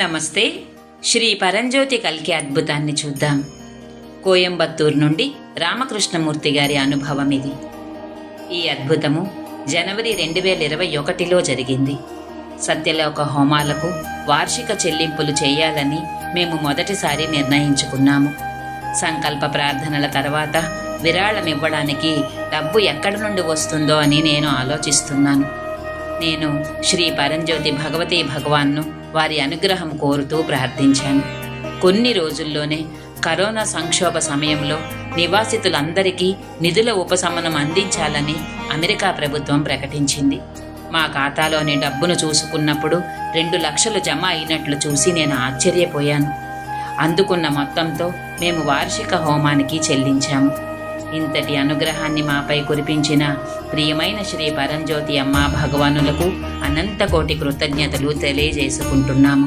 నమస్తే. శ్రీ పరంజ్యోతి కల్కి అద్భుతాన్ని చూద్దాం. కోయంబత్తూరు నుండి రామకృష్ణమూర్తి గారి అనుభవం ఇది. ఈ అద్భుతము జనవరి 2021లో జరిగింది. సత్యలోక హోమాలకు వార్షిక చెల్లింపులు చేయాలని మేము మొదటిసారి నిర్ణయించుకున్నాము. సంకల్ప ప్రార్థనల తర్వాత విరాళమివ్వడానికి డబ్బు ఎక్కడి నుండి వస్తుందో అని నేను ఆలోచిస్తున్నాను. నేను శ్రీ పరంజ్యోతి భగవతీ భగవాన్ను వారి అనుగ్రహం కోరుతూ ప్రార్థించాను. కొన్ని రోజుల్లోనే కరోనా సంక్షోభ సమయంలో నివాసితులందరికీ నిధుల ఉపశమనం అందించాలని అమెరికా ప్రభుత్వం ప్రకటించింది. మా ఖాతాలోని డబ్బును చూసుకున్నప్పుడు 2 లక్షలు జమ అయినట్లు చూసి నేను ఆశ్చర్యపోయాను. అందుకున్న మొత్తంతో మేము వార్షిక హోమానికి చెల్లించాము. ఇంతటి అనుగ్రహాన్ని మాపై కురిపించిన ప్రియమైన శ్రీ పరంజ్యోతి అమ్మ భగవానులకు అనంత కోటి కృతజ్ఞతలు తెలియజేసుకుంటున్నాము.